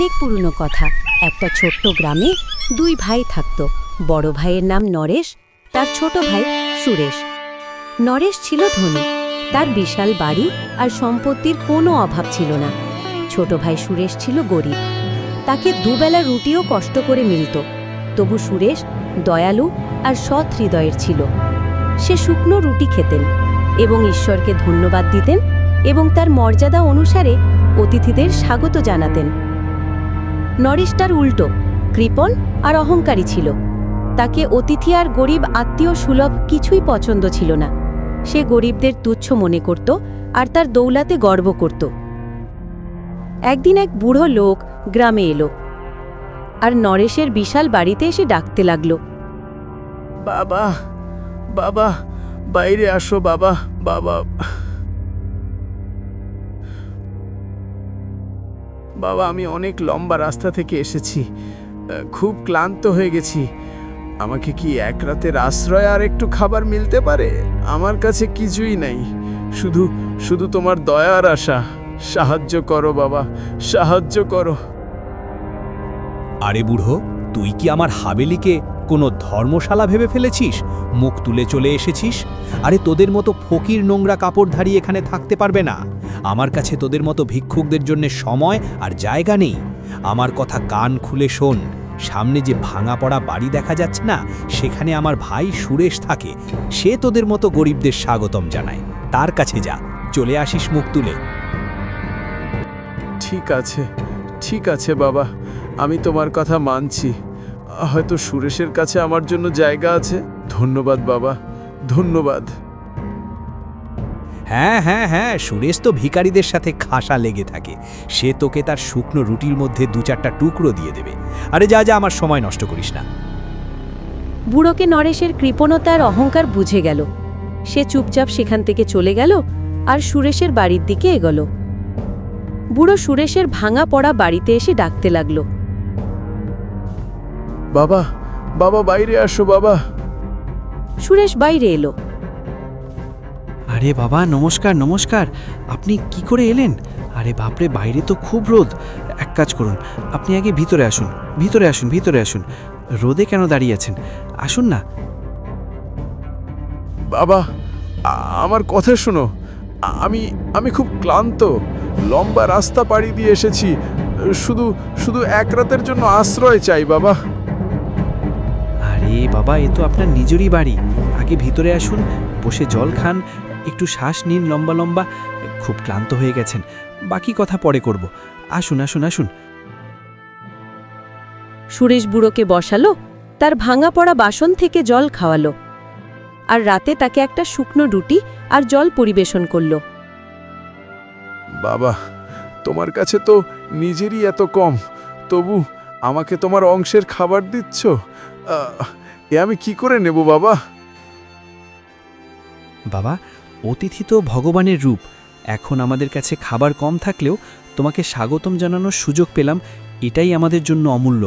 অনেক পুরনো কথা। একটা ছোট্ট গ্রামে দুই ভাই থাকত। বড় ভাইয়ের নাম নরেশ, তার ছোট ভাই সুরেশ। নরেশ ছিল ধনী, তার বিশাল বাড়ি আর সম্পত্তির কোনো অভাব ছিল না। ছোট ভাই সুরেশ ছিল গরিব, তাকে দুবেলা রুটিও কষ্ট করে মিলত। তবু সুরেশ দয়ালু আর সৎ হৃদয়ের ছিল। সে শুকনো রুটি খেতেন এবং ঈশ্বরকে ধন্যবাদ দিতেন এবং তার মর্যাদা অনুসারে অতিথিদের স্বাগত জানাতেন। নরেশ তার উল্টো কৃপণ আর অহংকারী ছিল। তাকে অতিথি আর গরিব আত্মীয় সুলভ কিছুই পছন্দ ছিল না। সে গরিবদের তুচ্ছ মনে করত আর তার দৌলাতে গর্ব করত। একদিন এক বুড়ো লোক গ্রামে এলো আর নরেশের বিশাল বাড়িতে এসে ডাকতে লাগল। বাবা, বাবা, বাইরে আসো বাবা, বাবা। বাবা, আমি অনেক লম্বা রাস্তা থেকে এসেছি, খুব ক্লান্ত হয়ে গেছি। আমাকে কি এক রাতের আশ্রয় আর একটু খাবার মিলতে পারে? আমার কাছে কিছুই নাই, শুধু শুধু তোমার দয়ার আশা। সাহায্য করো বাবা, সাহায্য করো। আরে বুড়ো, তুই কি আমার হাবেলিকে কোনো ধর্মশালা ভেবে ফেলেছিস? মুখ তুলে চলে এসেছিস? আরে তোদের মতো ফকির নোংরা কাপড়ধারী এখানে থাকতে পারবে না। আমার কাছে তোদের মতো ভিক্ষুকদের জন্য সময় আর জায়গা নেই। আমার কথা কান খুলে শোন। সামনে যে ভাঙা পড়া বাড়ি দেখা যাচ্ছে না, সেখানে আমার ভাই সুরেশ থাকে। সে তোদের মতো গরিবদের স্বাগতম জানায়। তার কাছে যা, চলে আসিস মুখ তুলে। ঠিক আছে, ঠিক আছে বাবা, আমি তোমার কথা মানছি। হয়তো সুরেশের কাছে আমার জন্য জায়গা আছে। ধন্যবাদ বাবা, ধন্যবাদ। হ্যাঁ হ্যাঁ হ্যাঁ, সুরেশ তো ভিখারিদের সাথে খাসা লেগে থাকে। সে তোকে তার শুকনো রুটির মধ্যে 2-4টা টুকরো দিয়ে দেবে। আরে যা যা, আমার সময় নষ্ট করিস না। বুড়োকে নরেশের কৃপণতা আর অহংকার বুঝে গেল। সে চুপচাপ সেখান থেকে চলে গেল আর সুরেশের বাড়ির দিকে এগোল। বুড়ো সুরেশের ভাঙা পড়া বাড়িতে এসে ডাকতে লাগল। বাবা, বাবা, বাইরে আসো বাবা। সুরেশ বাইরে এলো। আরে বাবা, নমস্কার নমস্কার। আপনি কি করে এলেন? আরে বাপরে, বাইরে তো খুব রোদ। এক কাজ করুন, আপনি আগে ভিতরে আসুন, ভিতরে আসুন, ভিতরে আসুন। রোদে কেন দাঁড়িয়ে আছেন? আসুন না। বাবা, আমার কথা শোনো। আমি আমি খুব ক্লান্ত। লম্বা রাস্তা পাড়ি দিয়ে এসেছি। শুধু শুধু এক রাতের জন্য আশ্রয় চাই বাবা। আরে বাবা, এ তো আপনার নিজেরই বাড়ি। আগে ভিতরে আসুন, বসে জল খান, একটু শ্বাস নিন লম্বা লম্বা। খুব ক্লান্ত হয়ে গেছেন, বাকি কথা পরে করব। আসুন আসুন আসুন। সুরেশ বুড়োকে বসালো, তার ভাঙা পড়া বাসন থেকে জল খাওয়ালো আর রাতে তাকে একটা শুকনো রুটি আর জল পরিবেশন করল। বাবা, তোমার কাছে তো নিজেরই এত কম, তবু আমাকে তোমার অংশের খাবার দিচ্ছ। এ আমি কি করে নেব বাবা? বাবা, অতিথি তো ভগবানের রূপ। এখন আমাদের কাছে খাবার কম থাকলেও তোমাকে স্বাগতম জানানোর সুযোগ পেলাম, এটাই আমাদের জন্য অমূল্য।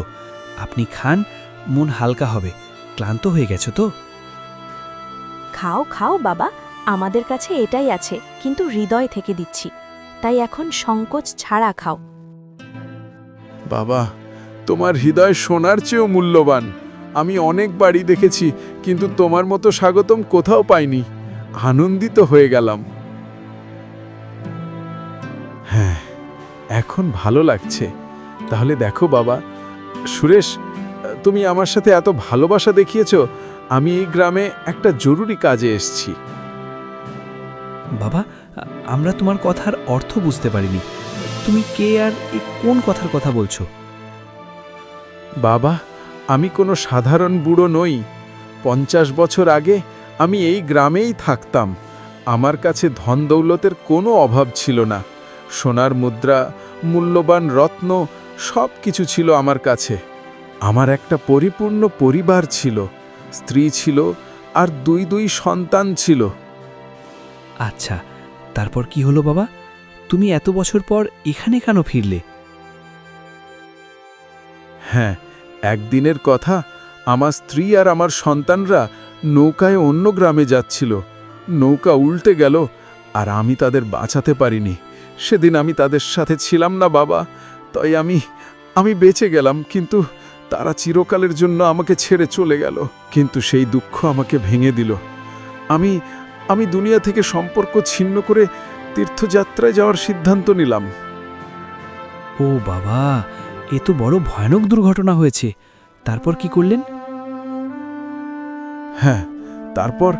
আপনি খান, মন হালকা হবে। ক্লান্ত হয়ে গেছো তো? খাও খাও বাবা, আমাদের কাছে এটাই আছে, কিন্তু হৃদয় থেকে দিচ্ছি, তাই এখন সংকোচ ছাড়া খাও। বাবা, তোমার হৃদয় সোনার চেয়েও মূল্যবান। আমি অনেক বাড়ি দেখেছি, কিন্তু তোমার মতো স্বাগতম কোথাও পাইনি। আনন্দিত হয়ে গেলাম। হ্যাঁ, এখন ভালো লাগছে। তাহলে দেখো বাবা, সুরেশ, তুমি আমার সাথে এত ভালোবাসা দেখিয়েছো। আমি এই গ্রামে একটা জরুরি কাজে এসেছি। বাবা, আমরা তোমার কথার অর্থ বুঝতে পারিনি। তুমি কে আর কোন কথার কথা বলছো? বাবা, আমি কোনো সাধারণ বুড়ো নই। 50 বছর আগে আমি এই গ্রামেই থাকতাম। আমার কাছে ধন দৌলতের কোনো অভাব ছিল না। সোনার মুদ্রা, মূল্যবান রত্ন সব কিছু ছিল আমার কাছে। আমার একটা পরিপূর্ণ পরিবার ছিল, স্ত্রী ছিল আর দুই সন্তান ছিল। আচ্ছা, তারপর কি হলো বাবা? তুমি এত বছর পর এখানে কেন ফিরলে? হ্যাঁ, একদিনের কথা, আমার স্ত্রী আর আমার সন্তানরা নৌকায় অন্য গ্রামে যাচ্ছিল। নৌকা উল্টে গেল আর আমি তাদের বাঁচাতে পারিনি। সেদিন আমি তাদের সাথে ছিলাম না বাবা, তাই আমি বেঁচে গেলাম, কিন্তু তারা চিরকালের জন্য আমাকে ছেড়ে চলে গেল। কিন্তু সেই দুঃখ আমাকে ভেঙে দিল। আমি আমি দুনিয়া থেকে সম্পর্ক ছিন্ন করে তীর্থযাত্রায় যাওয়ার সিদ্ধান্ত নিলাম। ও বাবা, এ তো বড় ভয়ানক দুর্ঘটনা হয়েছে। তারপর কি করলেন? হ্যাঁ, তারপর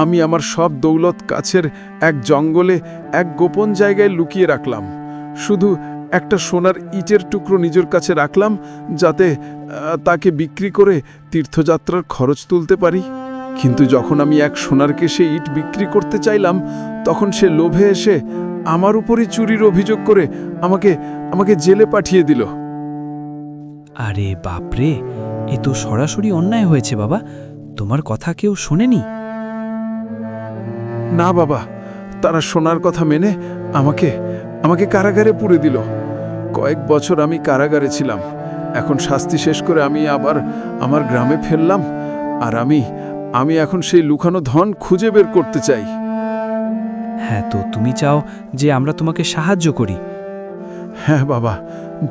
আমি আমার সব দৌলত কাছের এক জঙ্গলে এক গোপন জায়গায় লুকিয়ে রাখলাম। শুধু একটা সোনার ইটের টুকরো নিজের কাছে রাখলাম, যাতে তাকে বিক্রি করে তীর্থযাত্রার খরচ তুলতে পারি। কিন্তু যখন আমি এক সোনারকে সে ইট বিক্রি করতে চাইলাম, তখন সে লোভে এসে আমার উপরই চুরির অভিযোগ করে আমাকে জেলে পাঠিয়ে দিল। আরে বাপরে, এ তো সরাসরি অন্যায় হয়েছে বাবা। তোমার কথা কেউ শোনেনি? না বাবা, তারা সোনার কথা মেনে আমাকে কারাগারে পুরে দিল। কয়েক বছর আমি কারাগারে ছিলাম। এখন শাস্তি শেষ করে আমি আবার আমার গ্রামে ফেরলাম, আর আমি এখন সেই লুকানো ধন খুঁজে বের করতে চাই। হ্যাঁ, তো তুমি চাও যে আমরা তোমাকে সাহায্য করি? হ্যাঁ বাবা,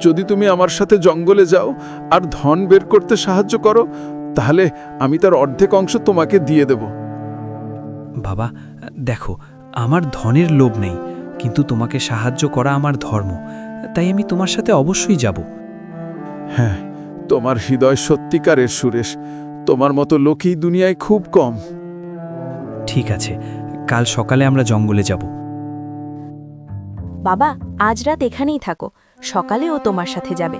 যদি তুমি আমার সাথে জঙ্গলে যাও আর ধন বের করতে সাহায্য করো, তাহলে আমি তার অর্ধেক অংশ তোমাকে দিয়ে দেব। বাবা দেখো, আমার ধনের লোভ নেই, কিন্তু তোমাকে সাহায্য করা আমার ধর্ম, তাই আমি তোমার সাথে অবশ্যই যাব। হ্যাঁ, তোমার হৃদয় সত্যিকারের সুরেশ। তোমার মতো লোকই দুনিয়ায় খুব কম। ঠিক আছে, কাল সকালে আমরা জঙ্গলে যাব। বাবা, আজ রাত এখানেই থাকো, সকালে ও তোমার সাথে যাবে।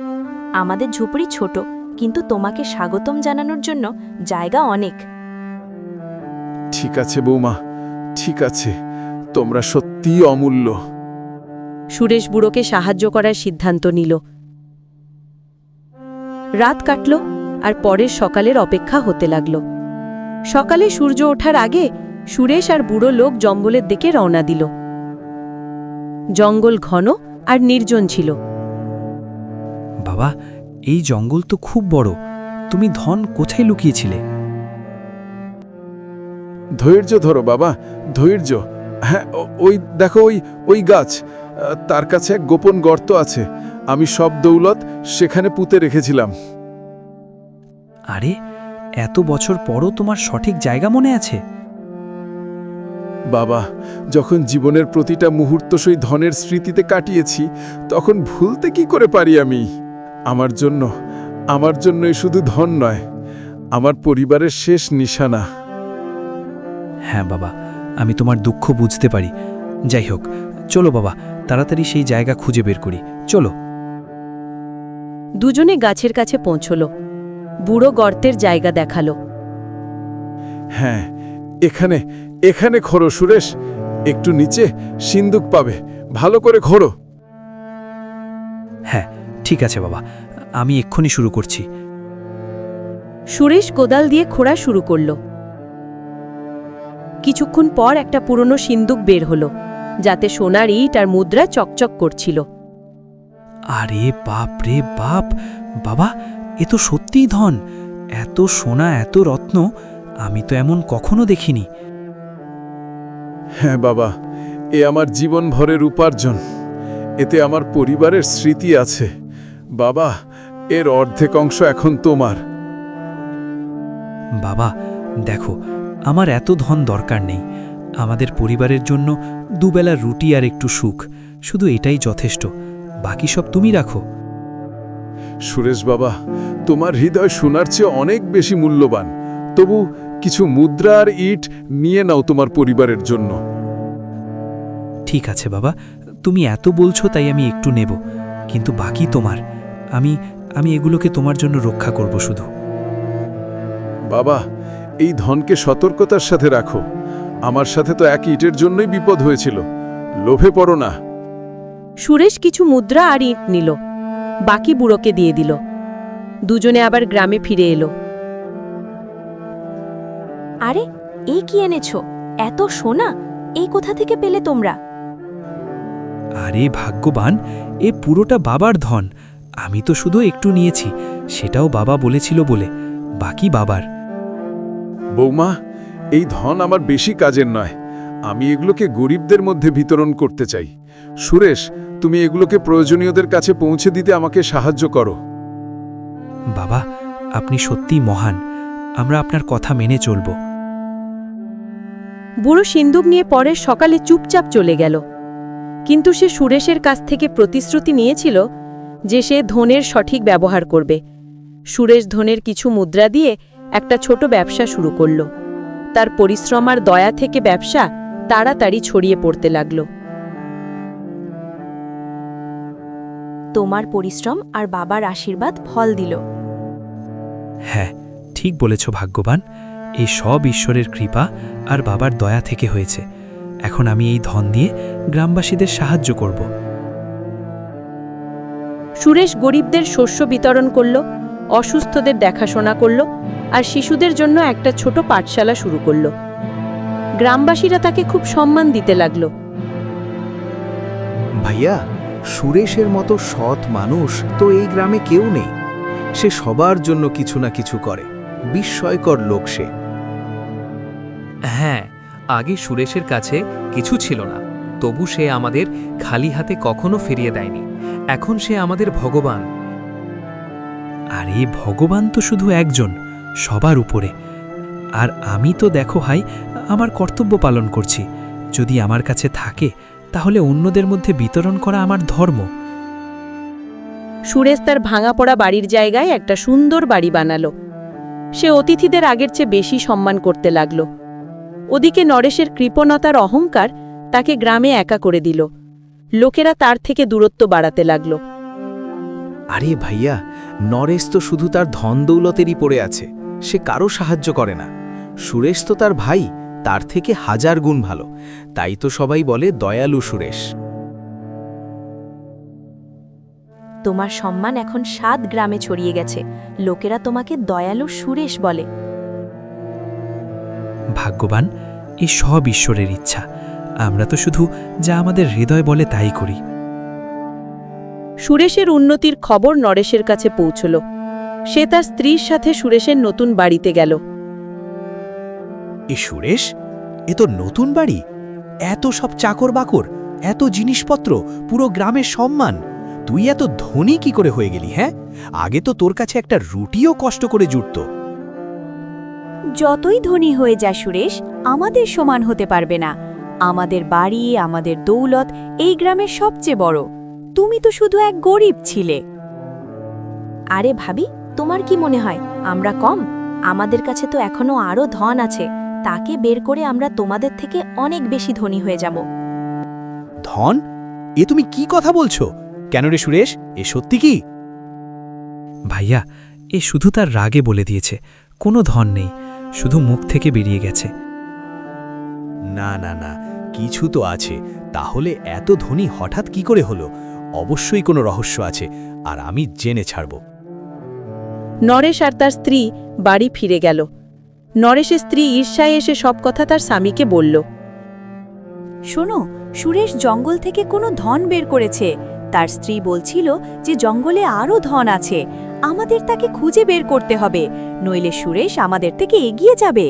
আমাদের ঝুপড়ি ছোট, কিন্তু তোমাকে স্বাগতম জানানোর জন্য জায়গা অনেক। ঠিক আছে বৌমা, ঠিক আছে, তোমরা সত্যিই অমূল্য। সুরেশ বুড়োকে সাহায্য করার সিদ্ধান্ত নিল। রাত কাটল আর পরের সকালের অপেক্ষা হতে লাগল। সকালে সূর্য ওঠার আগে সুরেশ আর বুড়ো লোক জঙ্গলের দিকে রওনা দিল। জঙ্গল ঘন আর নির্জন ছিল। বাবা, এই জঙ্গল তো খুব বড়। তুমি ধন কোথায় লুকিয়েছিলে? ধৈর্য ধরো বাবা, ধৈর্য। হ্যাঁ, ওই দেখো, ওই গাছ, তার কাছে এক গোপন গর্ত আছে। আমি সব দৌলত সেখানে পুঁতে রেখেছিলাম। আরে, এত বছর পরও তোমার সঠিক জায়গা মনে আছে? বাবা, যখন জীবনের প্রতিটা মুহূর্ত সেই ধনের স্মৃতিতে কাটিয়েছি, তখন ভুলতে কি করে পারি আমি? আমার জন্যই শুধু ধন নয়, আমার পরিবারের শেষ নিশানা। হ্যাঁ বাবা, আমি তোমার দুঃখ বুঝতে পারি। যাই হোক, চলো বাবা, তাড়াতাড়ি সেই জায়গা খুঁজে বের করি। চলো। দুজনে গাছের কাছে পৌঁছল। বুড়ো গর্তের জায়গা দেখালো। হ্যাঁ, এখানে খোঁড়ো সুরেশ। একটু নিচে সিন্দুক পাবে, ভালো করে খোঁড়ো। হ্যাঁ, ঠিক আছে বাবা, আমি এক্ষুনি শুরু করছি। সুরেশ কোদাল দিয়ে খোঁড়া শুরু করল। কিছুক্ষণ পর একটা পুরনো সিন্দুক বের হলো, যাতে সোনার ইট আর মুদ্রা চকচক করছিল। আরে বাপ রে বাপ, বাবা, এ তো সত্যিই ধন। এত সোনা, এত রত্ন, আমি তো এমন কখনো দেখিনি। হ্যাঁ বাবা, এ আমার জীবন ভরের উপার্জন। এতে আমার পরিবারের স্মৃতি আছে। বাবা, এর অর্ধেক অংশ এখন তোমার। বাবা দেখো, আমার এত ধন দরকার নেই। আমাদের পরিবারের জন্য দুবেলা রুটি আর একটু সুখ, শুধু এটাই যথেষ্ট। বাকি সব তুমি রাখো। সুরেশ বাবা, তোমার হৃদয় সোনার চেয়ে অনেক বেশি মূল্যবান। তবু কিছু মুদ্রা আর ইট নিয়ে নাও তোমার পরিবারের জন্য। ঠিক আছে বাবা, তুমি এত বলছো তাই আমি একটু নেব, কিন্তু বাকি তোমার। আমি এগুলোকে তোমার জন্য রক্ষা করব শুধু। বাবা, এই ধনকে সতর্কতার সাথে রাখো। আমার সাথে তো এক ইটের জন্যই বিপদ হয়েছিল। লোভে পড়ো না। সুরেশ কিছু মুদ্রা আর ইট নিল, বাকি বুড়োকে দিয়ে দিল। দুজনে আবার গ্রামে ফিরে এলো। আরে, এই কি এনেছো? এত সোনা এই কোথা থেকে পেলে তোমরা? আরে ভাগ্যবান, এ পুরোটা বাবার ধন। আমি তো শুধু একটু নিয়েছি, সেটাও বাবা বলেছিল বলে। বাকি বাবার। বৌমা, এই ধন আমার বেশি কাজের নয়। আমি এগুলোকে গরিবদের মধ্যে বিতরণ করতে চাই। সুরেশ, তুমি এগুলোকে প্রয়োজনীয়দের কাছে পৌঁছে দিতে আমাকে সাহায্য করো। বাবা, আপনি সত্যিই মহান। আমরা আপনার কথা মেনে চলব। বুড়ো সিন্দুক নিয়ে পরের সকালে চুপচাপ চলে গেল। কিন্তু সে সুরেশের কাছ থেকে প্রতিশ্রুতি নিয়েছিল যে সে ধনের সঠিক ব্যবহার করবে। সুরেশ ধনের কিছু মুদ্রা দিয়ে একটা ছোট ব্যবসা শুরু করল। তার পরিশ্রম আর দয়া থেকে ব্যবসা তাড়াতাড়ি ছড়িয়ে পড়তে লাগল। তোমার পরিশ্রম আর বাবার আশীর্বাদ ফল দিল। হ্যাঁ, ঠিক বলেছ ভাগ্যবান। এই সব ঈশ্বরের কৃপা আর বাবার দয়া থেকে হয়েছে। এখন আমি এই ধন দিয়ে গ্রামবাসীদের সাহায্য করব। সুরেশ গরিবদের শস্য বিতরণ করল, অসুস্থদের দেখাশোনা করল আর শিশুদের জন্য একটা ছোট পাঠশালা শুরু করল। গ্রামবাসীরা তাকে খুব সম্মান দিতে লাগল। ভাইয়া, সুরেশের মতো সৎ মানুষ তো এই গ্রামে কেউ নেই। সে সবার জন্য কিছু না কিছু করে। বিস্ময়কর লোক সে। হ্যাঁ, আগে সুরেশের কাছে কিছু ছিল না, তবু সে আমাদের খালি হাতে কখনো ফিরিয়ে দেয়নি। এখন সে আমাদের ভগবান। আরে ভগবান তো শুধু একজন, সবার উপরে। আর আমি তো দেখো ভাই, আমার কর্তব্য পালন করছি। যদি আমার কাছে থাকে তাহলে অন্যদের মধ্যে বিতরণ করা আমার ধর্ম। সুরেশ তার ভাঙা পড়া বাড়ির জায়গায় একটা সুন্দর বাড়ি বানালো। সে অতিথিদের আগের চেয়ে বেশি সম্মান করতে লাগল। ওদিকে নরেশের কৃপণতার অহংকার তাকে গ্রামে একা করে দিল। লোকেরা তার থেকে দূরত্ব বাড়াতে লাগল। আরে ভাইয়া, নরেশ তো শুধু তার ধন দৌলতেরই পড়ে আছে। সে কারো সাহায্য করে না। সুরেশ তো তার ভাই, তার থেকে 1000 গুণ ভালো। তাই তো সবাই বলে দয়ালু সুরেশ। তোমার সম্মান এখন 7 গ্রামে ছড়িয়ে গেছে। লোকেরা তোমাকে দয়ালু সুরেশ বলে। ভাগ্যবান, এই সব ঈশ্বরের ইচ্ছা। আমরা তো শুধু যা আমাদের হৃদয় বলে তাই করি। সুরেশের উন্নতির খবর নরেশের কাছে পৌঁছল। সে তার স্ত্রীর সাথে সুরেশের নতুন বাড়িতে গেল। এ সুরেশ, এ তো নতুন বাড়ি। এত সব চাকর বাকর, এত জিনিসপত্র, পুরো গ্রামের সম্মান। তুই এত ধনী কি করে হয়ে গেলি? হ্যাঁ, আগে তো তোর কাছে একটা রুটিও কষ্ট করে জুটত। যতই ধনী হয়ে যা সুরেশ, আমাদের সমান হতে পারবে না। আমাদের বাড়ি, আমাদের দৌলত এই গ্রামের সবচেয়ে বড়। তুমি তো শুধু এক গরিব ছিলে। আরে ভাবি, তোমার কি মনে হয় আমরা কম? আমাদের কাছে তো এখনো আরো ধন আছে। তাকে বের করে আমরা তোমাদের থেকে অনেক বেশি ধনী হয়ে যাব। ধন? এ তুমি কি কথা বলছো? কেন রে সুরেশ, এ সত্যি কি? ভাইয়া, এ শুধু তার রাগে বলে দিয়েছে। কোনো ধন নেই, শুধু মুখ থেকে বেরিয়ে গেছে। না না না, কিছু তো আছে। তাহলে এত ধনী হঠাৎ কি করে হলো? অবশ্যই কোনো রহস্য আছে, আর আমি জেনে ছাড়ব। নরেশ আর তার স্ত্রী বাড়ি ফিরে গেল। নরেশের স্ত্রী ঈর্ষায় এসে সব কথা তার স্বামীকে বলল। শোনো, সুরেশ জঙ্গল থেকে কোনো ধন বের করেছে। তার স্ত্রী বলছিল যে জঙ্গলে আরও ধন আছে। আমাদের তাকে খুঁজে বের করতে হবে, নইলে সুরেশ আমাদের থেকে এগিয়ে যাবে।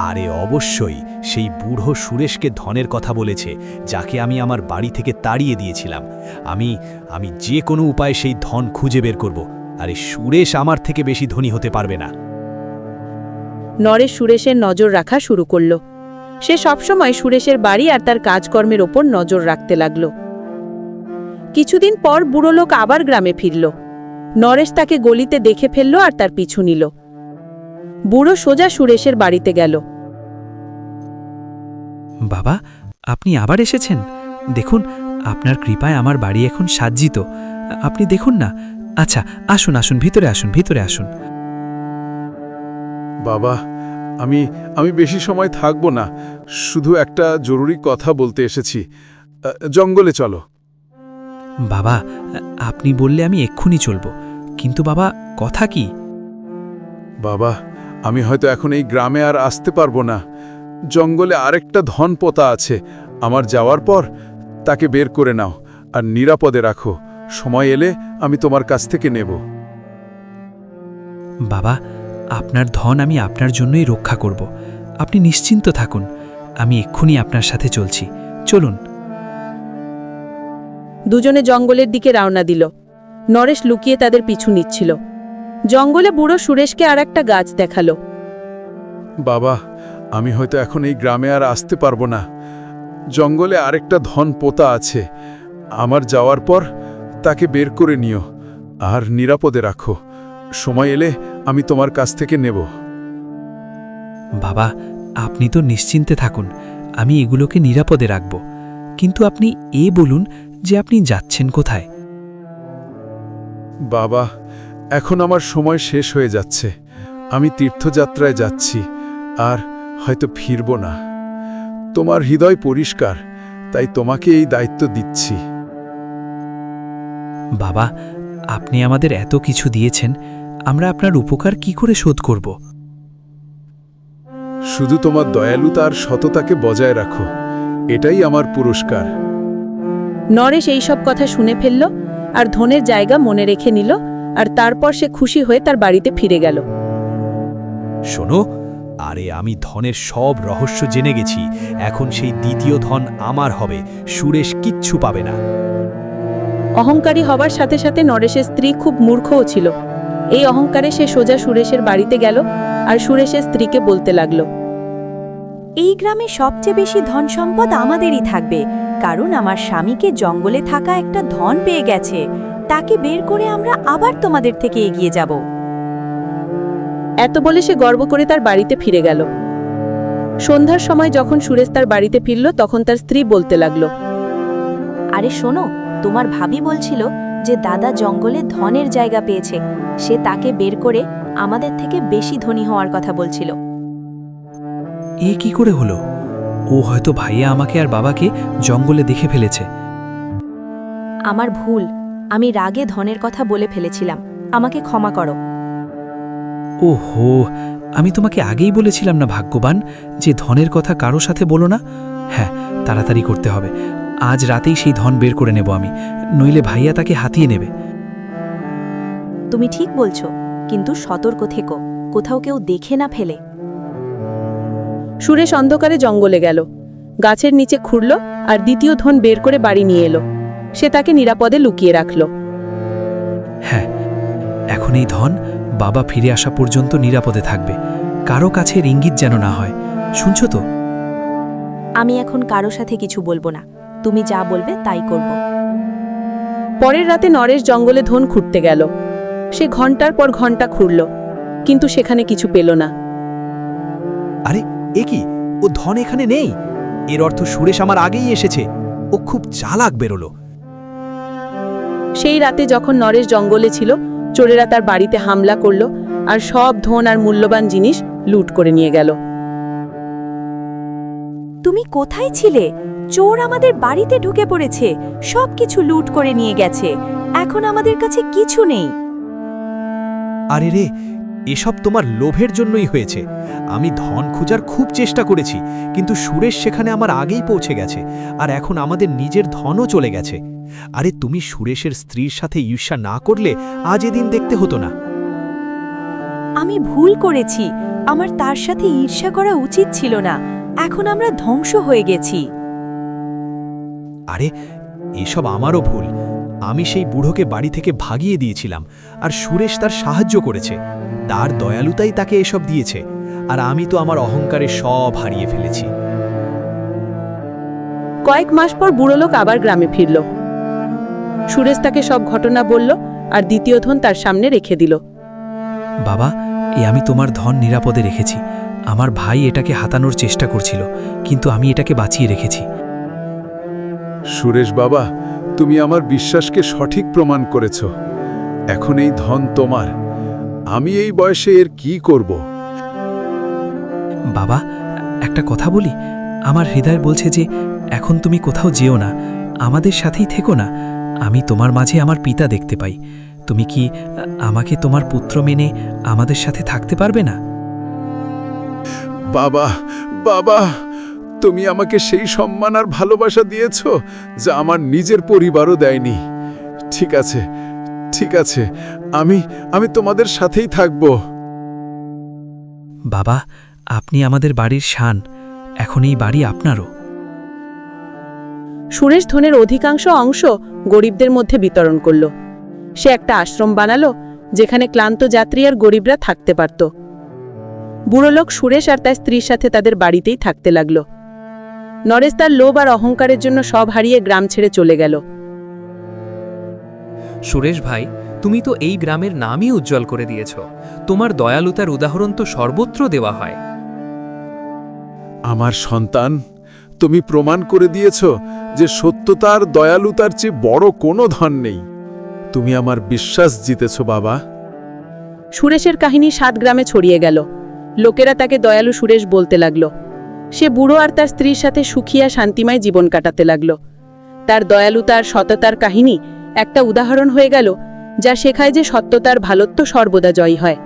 আরে অবশ্যই, সেই বুড়ো সুরেশকে ধনের কথা বলেছে, যাকে আমি আমার বাড়ি থেকে তাড়িয়ে দিয়েছিলাম। আমি যে কোনো উপায়ে সেই ধন খুঁজে বের করব। আরে সুরেশ আমার থেকে বেশি ধনী হতে পারবে না। নরেশ সুরেশের নজর রাখা শুরু করল। সে সবসময় সুরেশের বাড়ি আর তার কাজকর্মের ওপর নজর রাখতে লাগল। কিছুদিন পর বুড়ো লোক আবার গ্রামে ফিরল। নরেশ তাকে গলিতে দেখে ফেলল আর তার পিছু নিল। বুড়ো সোজা সুরেশের বাড়িতে গেল। বাবা, আপনি আবার এসেছেন? দেখুন, আপনার কৃপায় আমার বাড়ি এখন সাজ্জিত। আপনি দেখুন না। আচ্ছা, আসুন আসুন, ভিতরে আসুন, ভিতরে আসুন। বাবা, আমি বেশি সময় থাকব না। শুধু একটা জরুরি কথা বলতে এসেছি। জঙ্গলে চলো। বাবা, আপনি বললে আমি এক্ষুনি চলব। কিন্তু বাবা, কথা কি? বাবা, আমি হয়তো এখন এই গ্রামে আর আসতে পারবো না। জঙ্গলে আরেকটা ধন পোতা আছে। আমার যাওয়ার পর তাকে বের করে নাও আর নিরাপদে রাখো। সময় এলে আমি তোমার কাছ থেকে নেব। বাবা, আপনার ধন আমি আপনার জন্যই রক্ষা করব। আপনি নিশ্চিন্ত থাকুন। আমি এক্ষুনি আপনার সাথে চলছি। চলুন। দুজনে জঙ্গলের দিকে রওনা দিল। নরেশ লুকিয়ে তাদের পিছু নিচ্ছিল। জঙ্গলে বুড়ো সুরেশকে আর একটা গাছ দেখালো। বাবা, আমি হয়তো এখন এই গ্রামে আর আসতে পারবো না। জঙ্গলে আরেকটা ধন পোতা আছে। আমার যাওয়ার পর তাকে বের করে নিও আর নিরাপদে রাখো। সময় এলে আমি তোমার কাছ থেকে নেব। বাবা, আপনি তো নিশ্চিন্তে থাকুন, আমি এগুলোকে নিরাপদে রাখব। কিন্তু আপনি বলুন যে আপনি যাচ্ছেন কোথায়? বাবা, এখন আমার সময় শেষ হয়ে যাচ্ছে। আমি তীর্থযাত্রায় যাচ্ছি আর হয়তো ফিরব না। তোমার হৃদয় পরিষ্কার, তাই তোমাকে এই দায়িত্ব দিচ্ছি। বাবা, আপনি আমাদের এত কিছু দিয়েছেন, আমরা আপনার উপকার কি করে শোধ করব? শুধু তোমার দয়ালুতা আর সততাকে বজায় রাখো, এটাই আমার পুরস্কার। নরেশ এই সব কথা শুনে ফেলল আর ধনের জায়গা মনে রেখে নিল, আর তারপর সে খুশি হয়ে তার বাড়িতে ফিরে গেল। শোনো, আরে আমি ধনের সব রহস্য জেনে গেছি। এখন সেই দ্বিতীয় ধন আমার হবে, সুরেশ কিচ্ছু পাবে না। অহংকারী হবার সাথে সাথে নরেশের স্ত্রী খুব মূর্খও ছিল। এই অহংকারে সে সোজা সুরেশের বাড়িতে গেল আর সুরেশের স্ত্রীকে বলতে লাগলো, এই গ্রামে সবচেয়ে বেশি ধন সম্পদ আমাদেরই থাকবে, কারণ আমার স্বামীকে জঙ্গলে থাকা একটা ধন পেয়ে গেছে। তাকে বের করে আমরা আবার তোমাদের থেকে এগিয়ে যাব। এত বলে সে গর্ব করে তার বাড়িতে ফিরে গেল। সন্ধ্যার সময় যখন সুরেশ তার বাড়িতে ফিরল, তখন তার স্ত্রী বলতে লাগলো, আরে শোনো, তোমার ভাবি বলছিল যে দাদা জঙ্গলে ধনের জায়গা পেয়েছে। সে তাকে বের করে আমাদের থেকে বেশি ধনী হওয়ার কথা বলছিল। কি করে হলো? ও হয়তো ভাইয়া আমাকে আর বাবাকে জঙ্গলে দেখে ফেলেছে। আমার ভুল, আমি রাগে ধনের কথা বলে ফেলেছিলাম। আমাকে ক্ষমা করো। ওহো, আমি তোমাকে আগেই বলেছিলাম না ভাগ্যবান, যে ধনের কথা কারো সাথে বলো না। হ্যাঁ, তাড়াতাড়ি করতে হবে। আজ রাতেই সেই ধন বের করে নেব আমি, নইলে ভাইয়া তাকে হাতিয়ে নেবে। তুমি ঠিক বলছো, কিন্তু সতর্ক থেকো, কোথাও কেউ দেখে না ফেলে। সুরেশ অন্ধকারে জঙ্গলে গেল, গাছের নিচে খুঁড়ল আর দ্বিতীয় ধন বের করে বাড়ি নিয়ে এলো। সে তাকে নিরাপদে লুকিয়ে রাখল। হ্যাঁ, এখন এই ধন বাবা ফিরে আসা পর্যন্ত নিরাপদে থাকবে। কারো কাছে ইঙ্গিত যেন না হয়, শুনছো তো? আমি এখন কারো সাথে কিছু বলবো না, তুমি যা বলবে তাই করব। পরের রাতে নরেশ জঙ্গলে ধন খুঁড়তে গেল। সে ঘন্টার পর ঘন্টা খুঁড়ল, কিন্তু সেখানে কিছু পেল না। আরে কি, ও ধন এখানে নেই? এর অর্থ সুরেশ আমার আগেই এসেছে। ও খুব চালাক বেরোলো। সেই রাতে যখন নরেশ জঙ্গলে ছিল, চোরেরা তার বাড়িতে হামলা করল আর সব ধন আর মূল্যবান জিনিস লুট করে নিয়ে গেল। তুমি কোথায় ছিলে? চোর আমাদের বাড়িতে ঢুকে পড়েছে, সবকিছু লুট করে নিয়ে গেছে। এখন আমাদের কাছে কিছু নেই। আরে রে, এসব তোমার লোভের জন্যই হয়েছে। আমি ধন খোঁজার খুব চেষ্টা করেছি, কিন্তু সুরেশ সেখানে আমার আগেই পৌঁছে গেছে, আর এখন আমাদের নিজের ধনও চলে গেছে। আরে তুমি সুরেশের স্ত্রীর সাথে ঈর্ষা না করলে আজ এদিন দেখতে হতো না। আমি ভুল করেছি, আমার তার সাথে ঈর্ষা করা উচিত ছিল না। এখন আমরা ধ্বংস হয়ে গেছি। আরে এসব আমারও ভুল। আমি সেই বুড়োকে বাড়ি থেকে ভাগিয়ে দিয়েছিলাম, আর সুরেশ তার সাহায্য করেছে। তার দয়ালুতাই তাকে এসব দিয়েছে, আর আমি তো আমার অহংকারে সব হারিয়ে ফেলেছি। কয়েক মাস পর বুড়ো লোক আবার গ্রামে ফিরল। সুরেশ তাকে সব ঘটনা বলল আর দ্বিতীয় ধন তার সামনে রেখে দিল। বাবা, আমি তোমার ধন নিরাপদে রেখেছি। আমার ভাই এটাকে হাতানোর চেষ্টা করছিল, কিন্তু আমি এটাকে বাঁচিয়ে রেখেছি। সুরেশ বাবা, তুমি আমার বিশ্বাসকে সঠিক প্রমাণ করেছ। এখন এই ধন তোমার। আমি এই বয়সে এর কি করব? বাবা, একটা কথা বলি। আমার হৃদয় বলছে যে এখন তুমি কোথাও যেও না, আমাদের সাথেই থেকো না। আমি তোমার মাঝে আমার পিতা দেখতে পাই। তুমি কি আমাকে তোমার পুত্র মেনে আমাদের সাথে থাকতে পারবে না? বাবা, বাবা, তুমি আমাকে সেই সম্মান আর ভালোবাসা দিয়েছ যা আমার নিজের পরিবারও দেয়নি। ঠিক আছে, ঠিক আছে, আমি তোমাদের সাথেই থাকব। বাবা, আপনি আমাদের বাড়ির শান। এখন এই বাড়ি আপনারও। সুরেশ ধনের অধিকাংশ অংশ গরিবদের মধ্যে বিতরণ করল। সে একটা আশ্রম বানালো, যেখানে ক্লান্ত যাত্রী আর গরিবরা থাকতে পারত। বুড়ো লোক সুরেশ আর তার স্ত্রীর সাথে তাদের বাড়িতেই থাকতে লাগলো। নরেশ তার লোভ আর অহংকারের জন্য সব হারিয়ে গ্রাম ছেড়ে চলে গেল। সুরেশ ভাই, তুমি তো এই গ্রামের নামই উজ্জ্বল করে দিয়েছ। তোমার দয়ালুতার উদাহরণ তো সর্বত্র দেওয়া হয়। আমার সন্তান, তুমি প্রমাণ করে দিয়েছ যে সত্যতার দয়ালুতার চেয়ে বড় কোনো ধন নেই। তুমি আমার বিশ্বাস জিতেছ বাবা। সুরেশের কাহিনী 7 গ্রামে ছড়িয়ে গেল। লোকেরা তাকে দয়ালু সুরেশ বলতে লাগলো। সে বুড়ো আর তার স্ত্রীর সাথে সুখী আর শান্তিময় জীবন কাটাতে লাগলো। তার দয়ালুতার সততার কাহিনী একটা উদাহরণ হয়ে গেল, যা শেখায় যে সত্যতার ভালোত্ব সর্বদা জয়ী হয়।